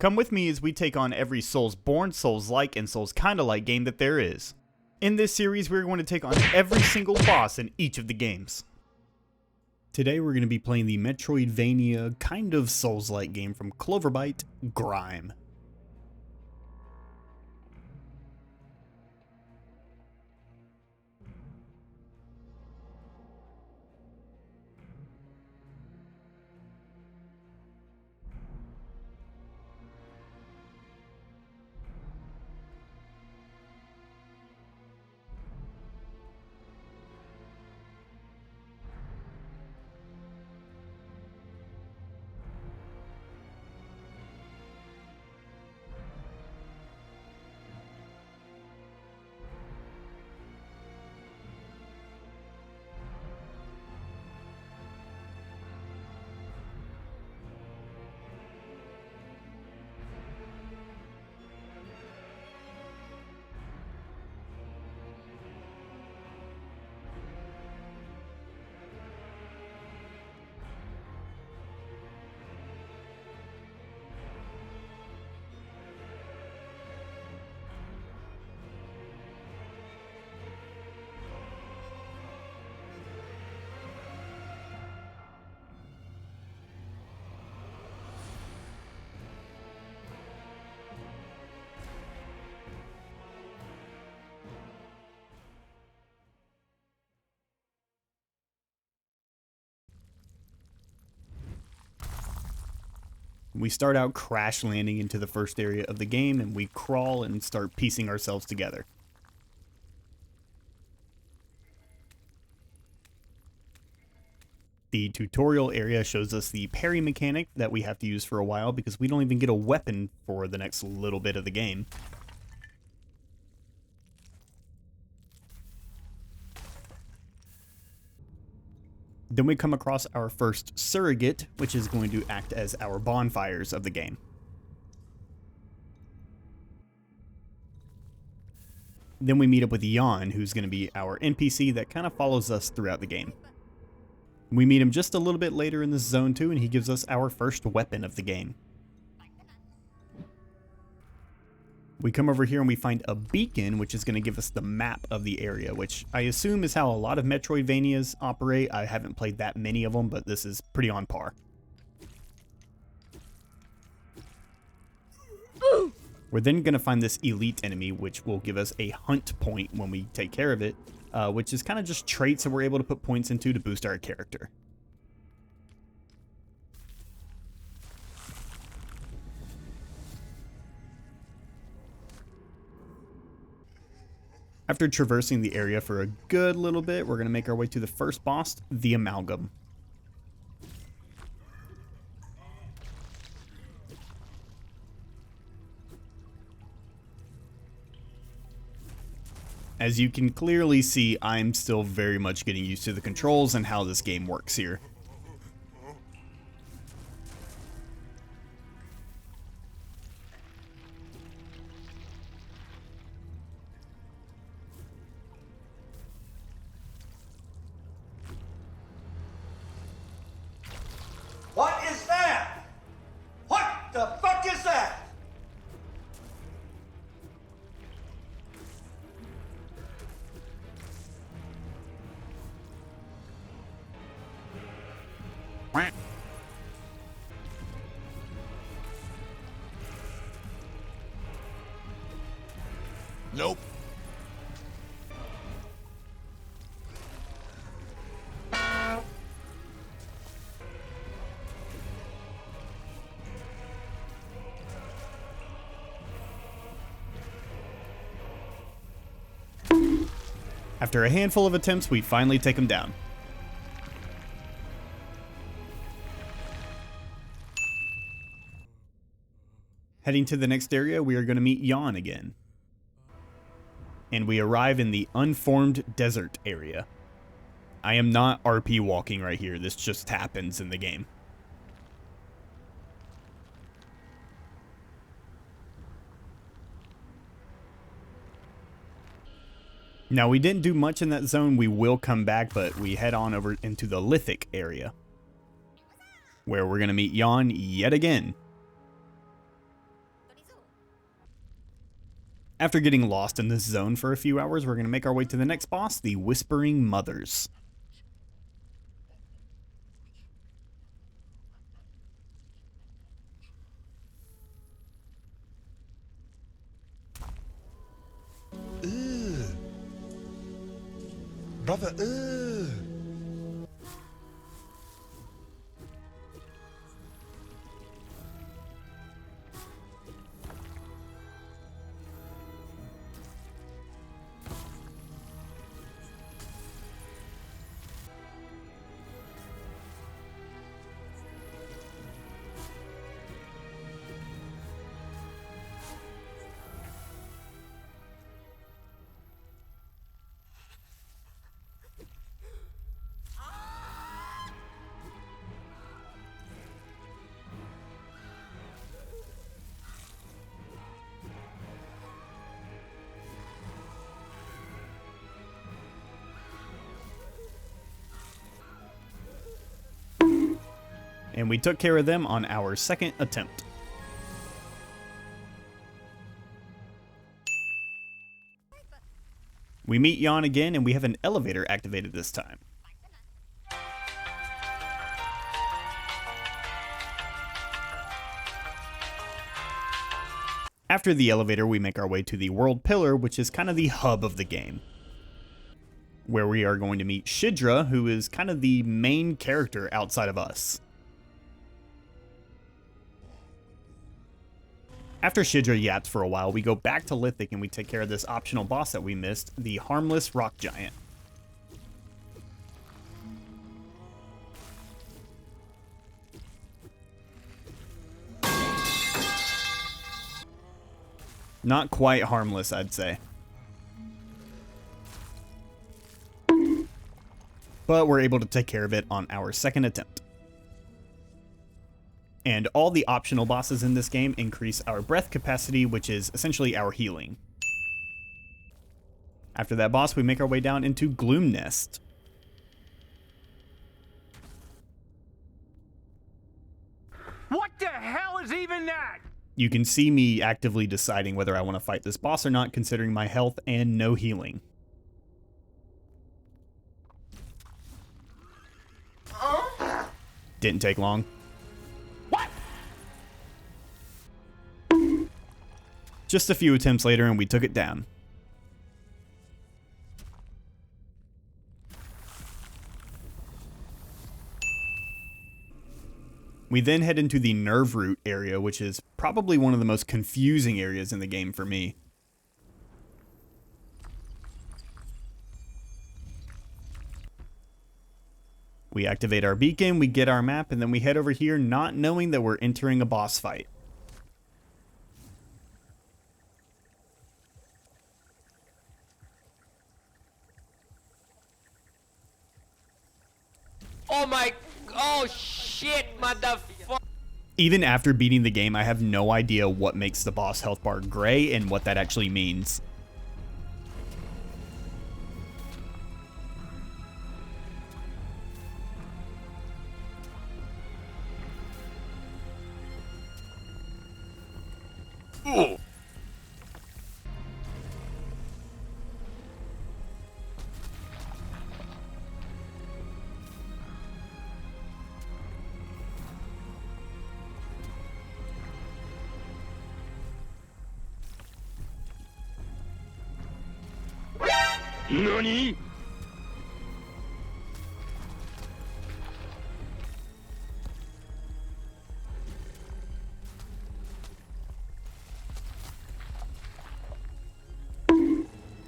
Come with me as we take on every Soulsborne, Souls-like, and Souls-kinda-like game that there is. In this series, we're going to take on every single boss in each of the games. Today we're going to be playing the Metroidvania kind of Souls-like game from Clover Bite, Grime. We start out crash landing into the first area of the game, and we crawl and start piecing ourselves together. The tutorial area shows us the parry mechanic that we have to use for a while because we don't even get a weapon for the next little bit of the game. Then we come across our first surrogate, which is going to act as our bonfires of the game. Then we meet up with Jan, who's going to be our NPC that kind of follows us throughout the game. We meet him just a little bit later in this zone too, and he gives us our first weapon of the game. We come over here and we find a beacon, which is going to give us the map of the area, which I assume is how a lot of Metroidvanias operate. I haven't played that many of them, but this is pretty on par. We're then going to find this elite enemy, which will give us a hunt point when we take care of it, which is kind of just traits that we're able to put points into to boost our character. After traversing the area for a good little bit, we're going to make our way to the first boss, the Amalgam. As you can clearly see, I'm still very much getting used to the controls and how this game works here. What is that? What the fuck is that? Nope. After a handful of attempts, we finally take him down. Heading to the next area, we are going to meet Jan again. And we arrive in the unformed desert area. I am not RP walking right here, this just happens in the game. Now, we didn't do much in that zone. We will come back, but we head on over into the Lithic area, where we're going to meet Jan yet again. After getting lost in this zone for a few hours, we're going to make our way to the next boss, the Whispering Mothers. Brother, And we took care of them on our second attempt. We meet Jan again, and we have an elevator activated this time. After the elevator, we make our way to the World Pillar, which is kind of the hub of the game, where we are going to meet Shidra, who is kind of the main character outside of us. After Shidra yaps for a while, we go back to Lithic and we take care of this optional boss that we missed, the Harmless Rock Giant. Not quite harmless, I'd say. But we're able to take care of it on our second attempt. And all the optional bosses in this game increase our breath capacity, which is essentially our healing. After that boss, we make our way down into Gloom Nest. What the hell is even that? You can see me actively deciding whether I want to fight this boss or not, considering my health and no healing. Didn't take long. What? Just a few attempts later and we took it down. We then head into the Nerve Root area, which is probably one of the most confusing areas in the game for me. We activate our beacon, we get our map, and then we head over here not knowing that we're entering a boss fight. Oh shit, motherfucker. Even after beating the game, I have no idea what makes the boss health bar gray and what that actually means. Ooh. NANI?!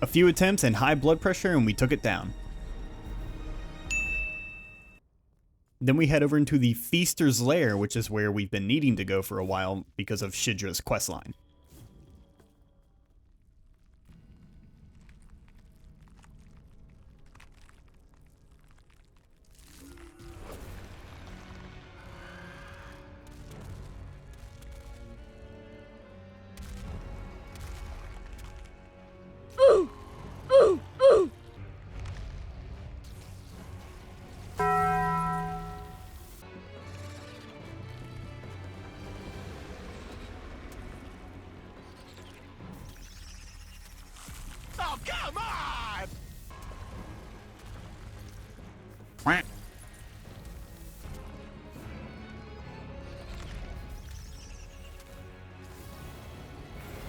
A few attempts and high blood pressure and we took it down. Then we head over into the Feaster's Lair, which is where we've been needing to go for a while because of Shidra's questline.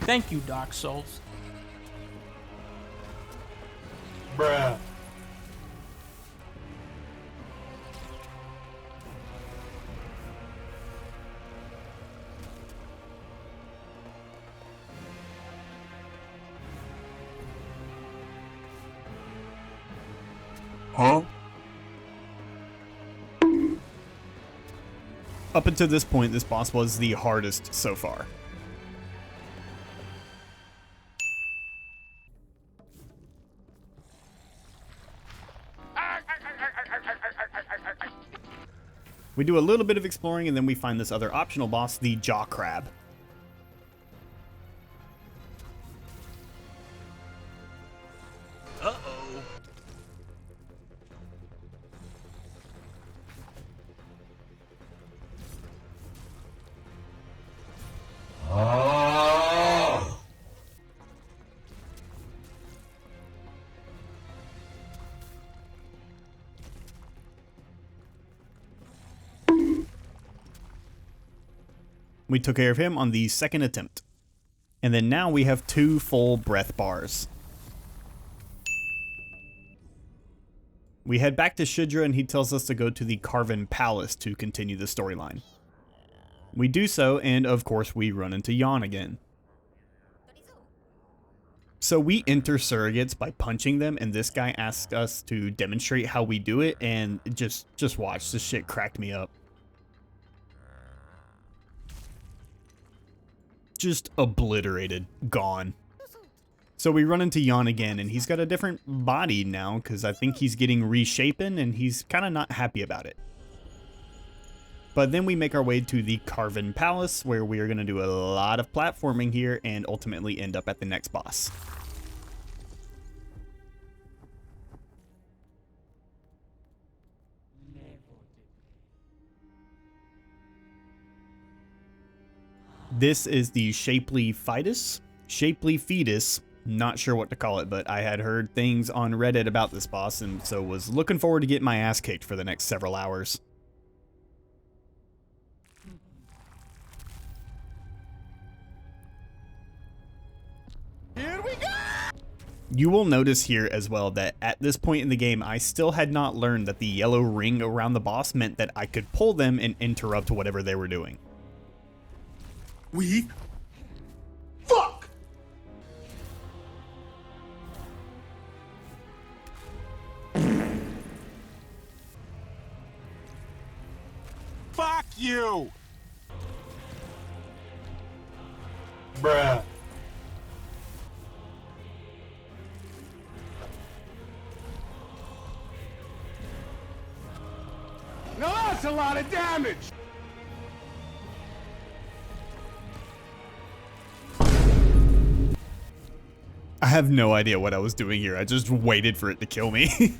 Thank you, Dark Souls. Bruh. Huh? Up until this point, this boss was the hardest so far. We do a little bit of exploring and then we find this other optional boss, the Jaw Crab. Uh-oh. We took care of him on the second attempt. And then now we have 2 full breath bars. We head back to Shidra and he tells us to go to the Carven Palace to continue the storyline. We do so, and of course we run into Jan again. So we enter surrogates by punching them, and this guy asks us to demonstrate how we do it, and just watch, this shit cracked me up. Just obliterated, gone. So we run into Jan again, and he's got a different body now, because I think he's getting reshapen, and he's kind of not happy about it. But then we make our way to the Carven Palace, where we are going to do a lot of platforming here, and ultimately end up at the next boss. This is the Shapely Fetus. Shapely Fetus. Not sure what to call it, but I had heard things on Reddit about this boss, and so was looking forward to getting my ass kicked for the next several hours. Here we go! You will notice here as well that at this point in the game, I still had not learned that the yellow ring around the boss meant that I could pull them and interrupt whatever they were doing. Fuck! Fuck you! Bruh. Now that's a lot of damage! I have no idea what I was doing here. I just waited for it to kill me.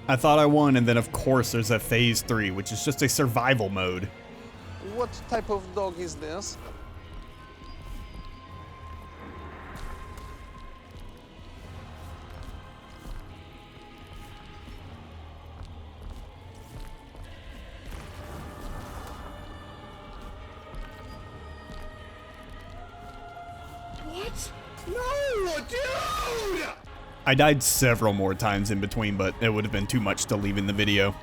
I thought I won, and then of course there's a phase 3, which is just a survival mode. What type of dog is this? What? No, dude! I died several more times in between, but it would have been too much to leave in the video.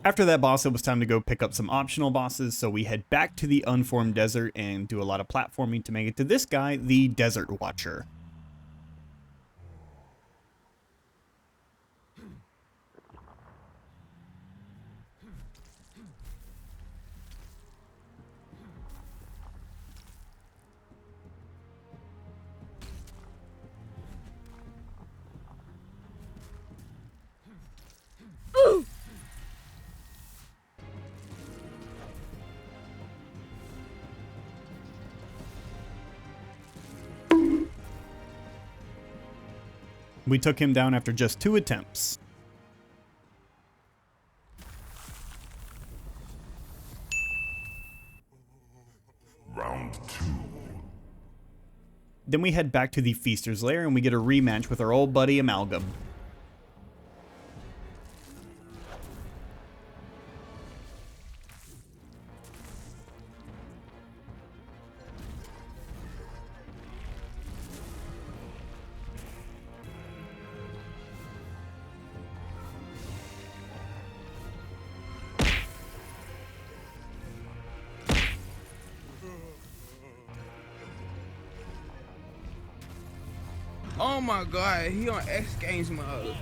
After that boss, it was time to go pick up some optional bosses, so we head back to the Unformed Desert and do a lot of platforming to make it to this guy, the Desert Watcher. We took him down after just 2 attempts. Round 2. Then we head back to the Feaster's Lair and we get a rematch with our old buddy Amalgam. Oh my god, he on X Games mode.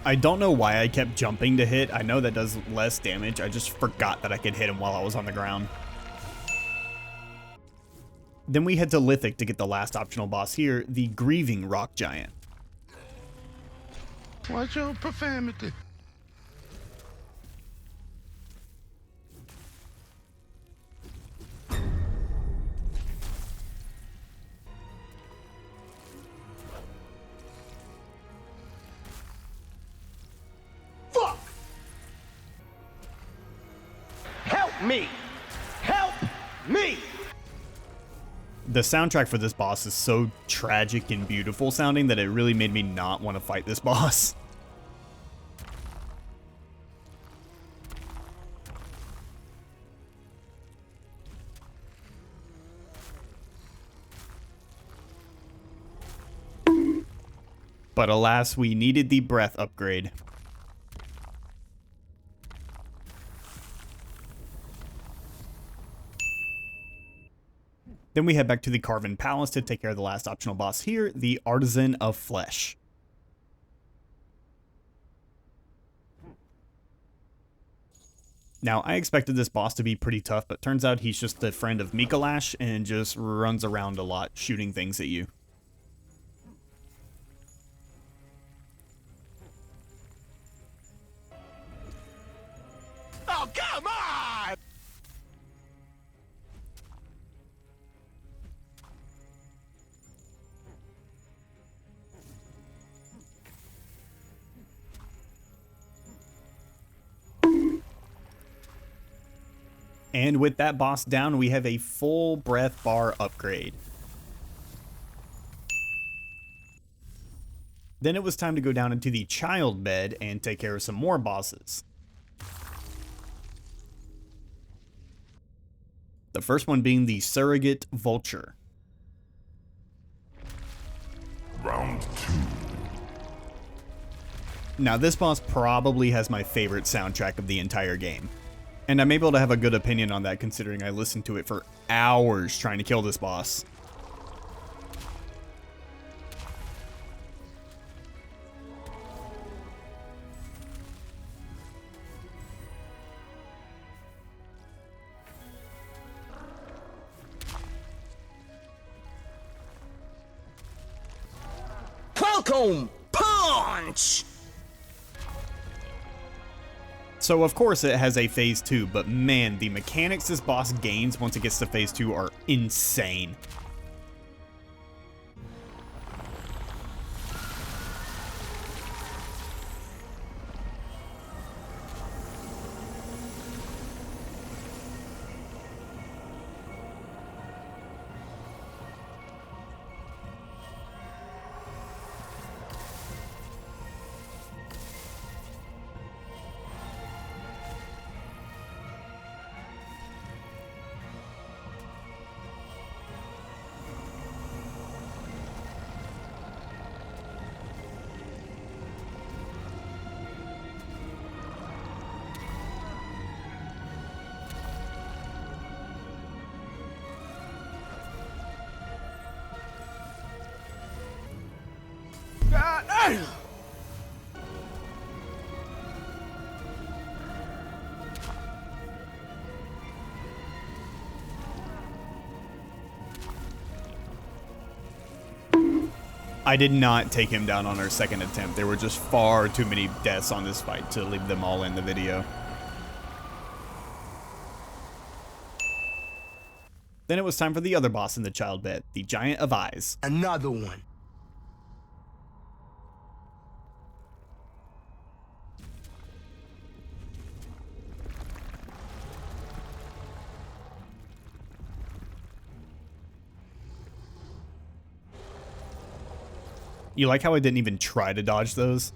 I don't know why I kept jumping to hit. I know that does less damage. I just forgot that I could hit him while I was on the ground. Then we head to Lithic to get the last optional boss here, the Grieving Rock Giant. Watch your profanity. Fuck! Help me! Help me! The soundtrack for this boss is so tragic and beautiful sounding that it really made me not want to fight this boss. But alas, we needed the breath upgrade. Then we head back to the Carven Palace to take care of the last optional boss here, the Artisan of Flesh. Now, I expected this boss to be pretty tough, but turns out he's just a friend of Mikolash and just runs around a lot, shooting things at you. Oh, come on! And with that boss down, we have a full breath bar upgrade. Then it was time to go down into the Childbed and take care of some more bosses. The first one being the Surrogate Vulture. Round 2. Now this boss probably has my favorite soundtrack of the entire game. And I'm able to have a good opinion on that considering I listened to it for hours trying to kill this boss. Falcon Punch! So of course it has a phase 2, but man, the mechanics this boss gains once it gets to phase 2 are insane. God damn! I did not take him down on our second attempt. There were just far too many deaths on this fight to leave them all in the video. Then it was time for the other boss in the Childbed, the Giant of Eyes. Another one. You like how I didn't even try to dodge those?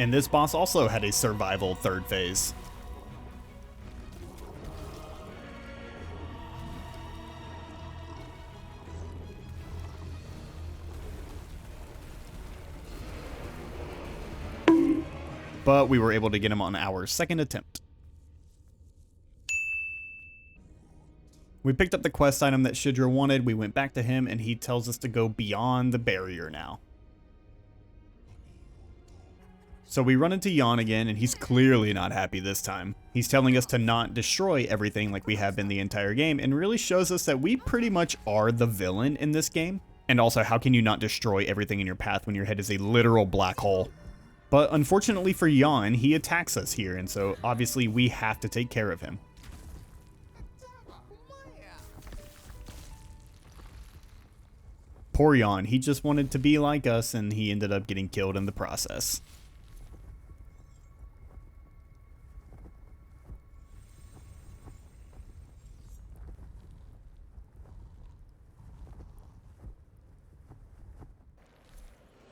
And this boss also had a survival third phase. But we were able to get him on our second attempt. We picked up the quest item that Shidra wanted, we went back to him, and he tells us to go beyond the barrier now. So we run into Jan again, and he's clearly not happy this time. He's telling us to not destroy everything like we have been the entire game, and really shows us that we pretty much are the villain in this game. And also, how can you not destroy everything in your path when your head is a literal black hole? But unfortunately for Jan, he attacks us here, and so obviously we have to take care of him. Poor Jan, he just wanted to be like us, and he ended up getting killed in the process.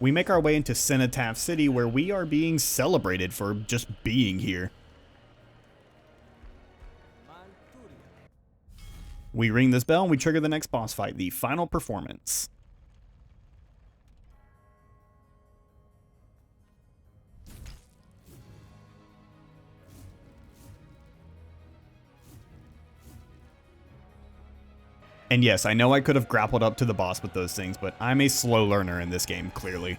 We make our way into Cenotaph City, where we are being celebrated for just being here. We ring this bell and we trigger the next boss fight, the final performance. And yes, I know I could have grappled up to the boss with those things, but I'm a slow learner in this game, clearly.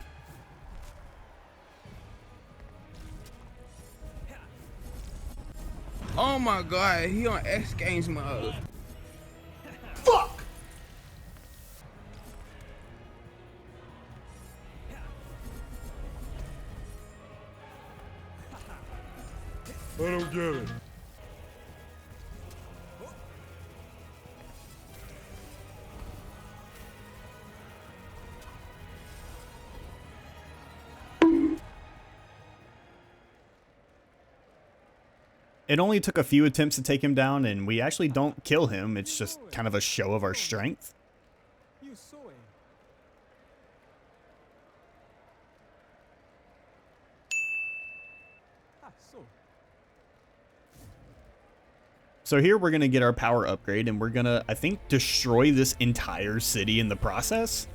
Oh my god, he on X Games mode. Fuck! I don't get it. It only took a few attempts to take him down, and we actually don't kill him. It's just kind of a show of our strength. So here we're going to get our power upgrade, and we're going to, I think, destroy this entire city in the process.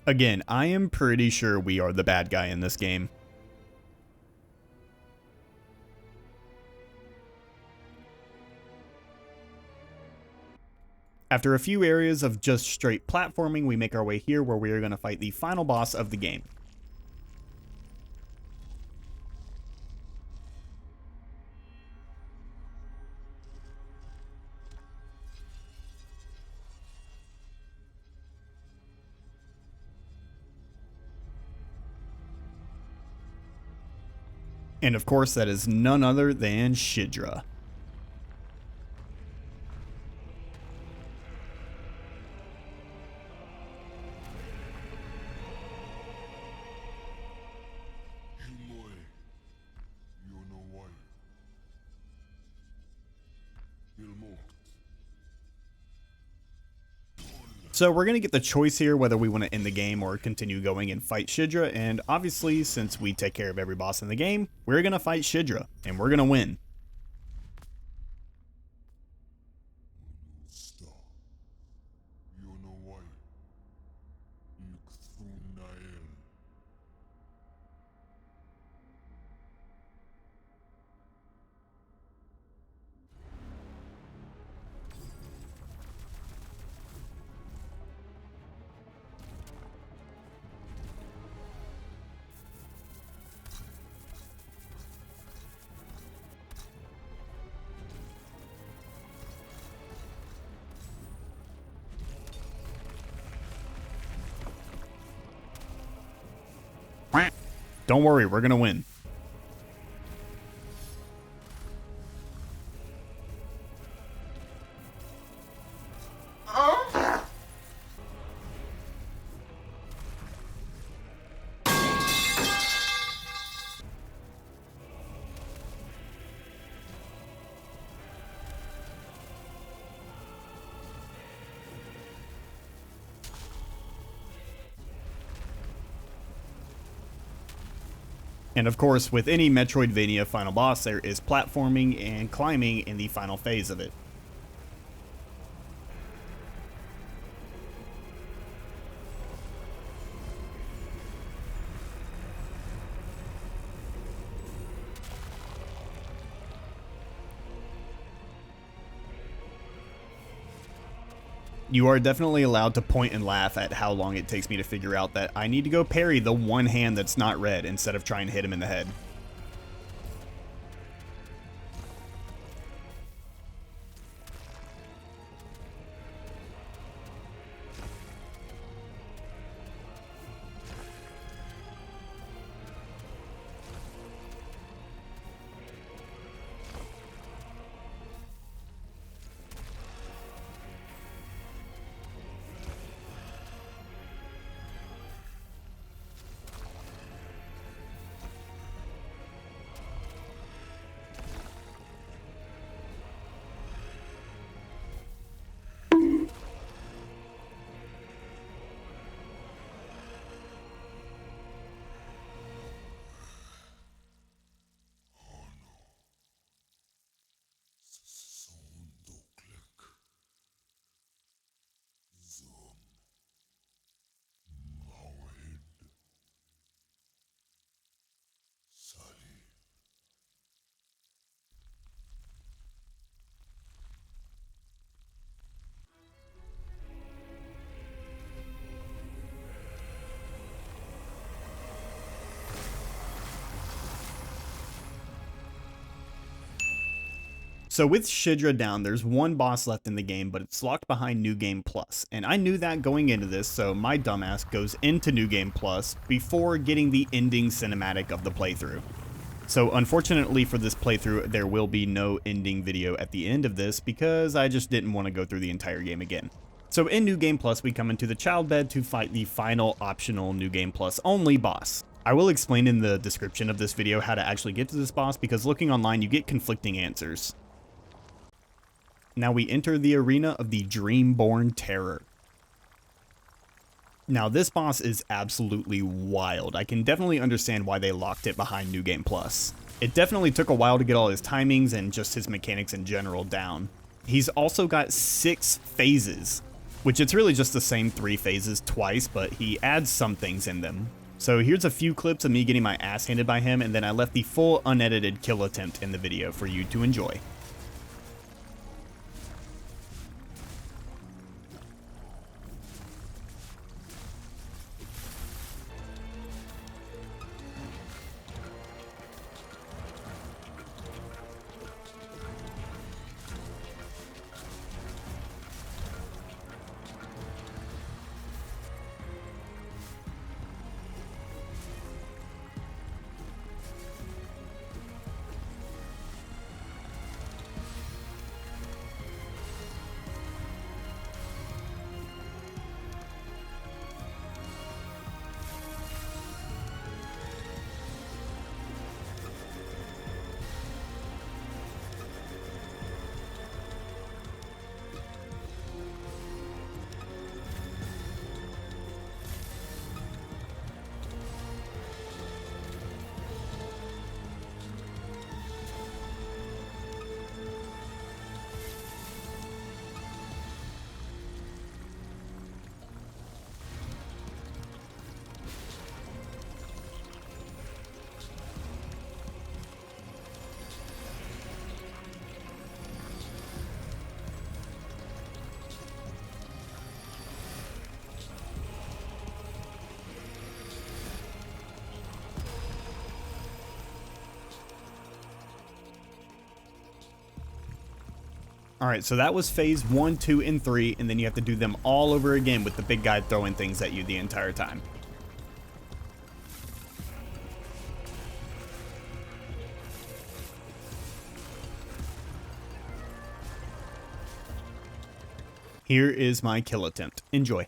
Again, I am pretty sure we are the bad guy in this game. After a few areas of just straight platforming, we make our way here where we are going to fight the final boss of the game. And of course, that is none other than Shidra. So we're going to get the choice here whether we want to end the game or continue going and fight Shidra, and obviously since we take care of every boss in the game, we're going to fight Shidra, and we're going to win. Don't worry, we're gonna win. And of course, with any Metroidvania final boss, there is platforming and climbing in the final phase of it. You are definitely allowed to point and laugh at how long it takes me to figure out that I need to go parry the one hand that's not red instead of trying to hit him in the head. So with Shidra down, there's one boss left in the game, but it's locked behind New Game Plus. And I knew that going into this, so my dumbass goes into New Game Plus before getting the ending cinematic of the playthrough. So unfortunately for this playthrough, there will be no ending video at the end of this because I just didn't want to go through the entire game again. So in New Game Plus, we come into the Childbed to fight the final optional New Game Plus only boss. I will explain in the description of this video how to actually get to this boss because looking online, you get conflicting answers. Now we enter the arena of the Dreamborn Terror. Now this boss is absolutely wild. I can definitely understand why they locked it behind New Game Plus. It definitely took a while to get all his timings and just his mechanics in general down. He's also got 6 phases, which it's really just the same 3 phases twice, but he adds some things in them. So here's a few clips of me getting my ass handed by him, and then I left the full unedited kill attempt in the video for you to enjoy. Alright, so that was phase 1, 2, and 3, and then you have to do them all over again with the big guy throwing things at you the entire time. Here is my kill attempt. Enjoy.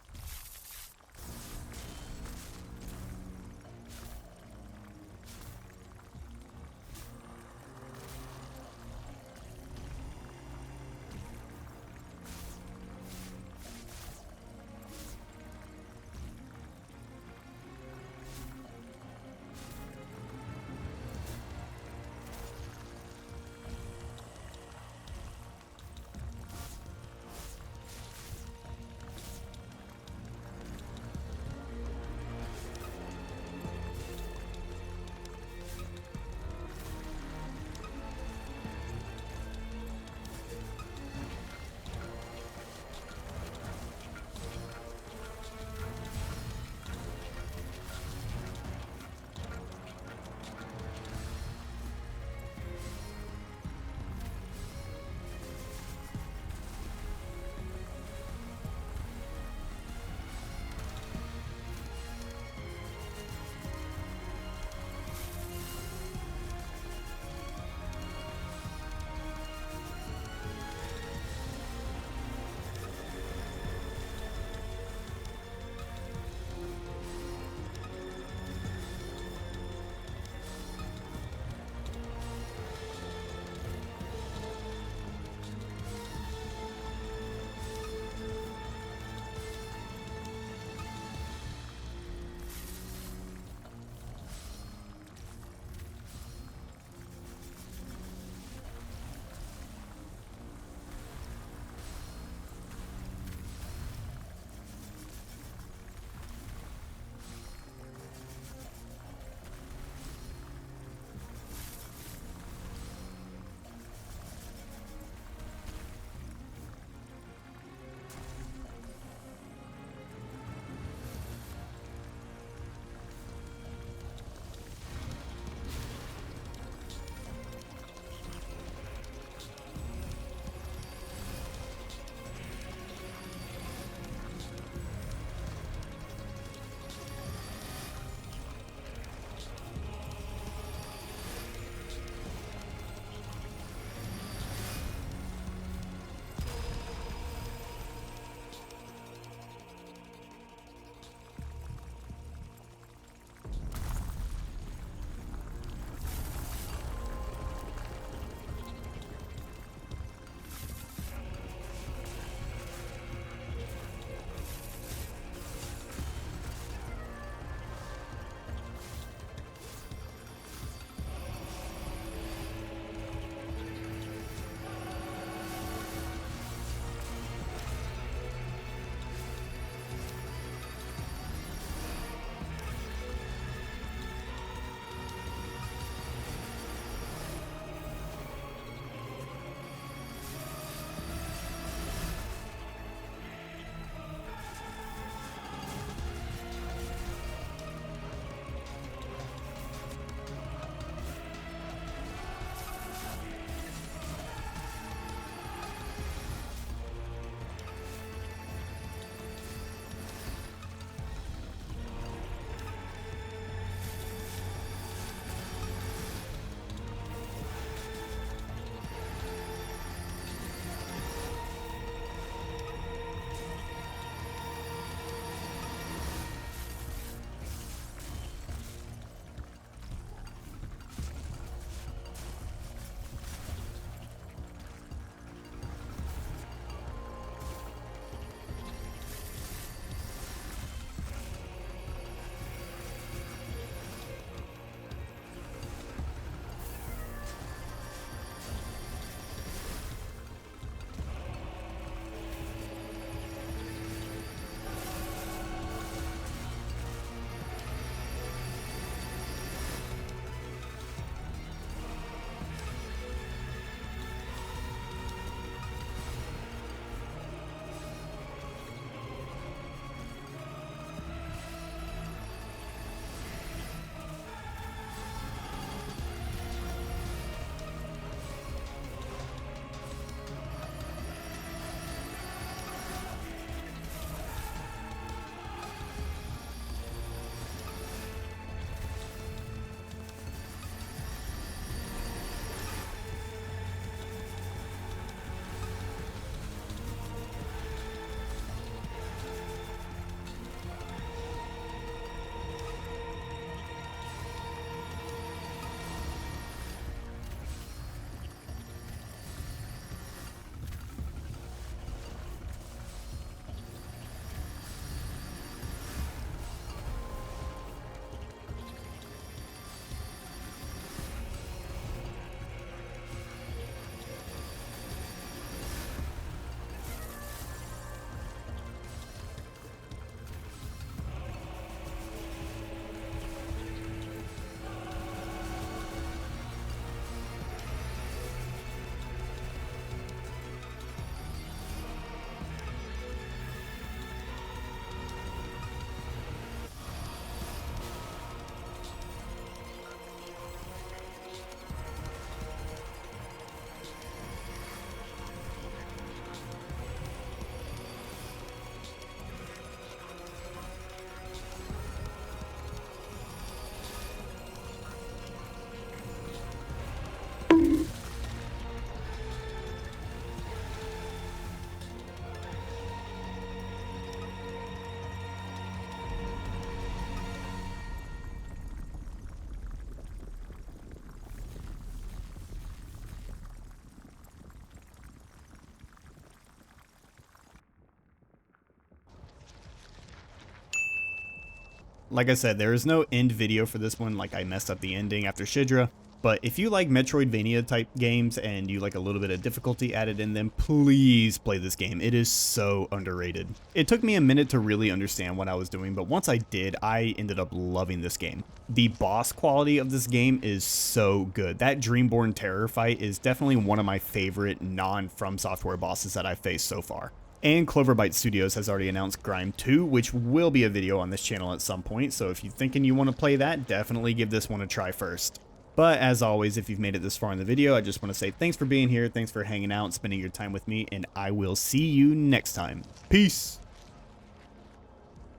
Like I said, there is no end video for this one, like I messed up the ending after Shidra. But if you like Metroidvania type games and you like a little bit of difficulty added in them, please play this game. It is so underrated. It took me a minute to really understand what I was doing, but once I did, I ended up loving this game. The boss quality of this game is so good. That Dreamborn Terror fight is definitely one of my favorite non-From Software bosses that I've faced so far. And Clover Bite Studios has already announced Grime 2, which will be a video on this channel at some point, so if you're thinking you want to play that, definitely give this one a try first. But as always, if you've made it this far in the video, I just want to say thanks for being here, thanks for hanging out, spending your time with me, and I will see you next time. Peace!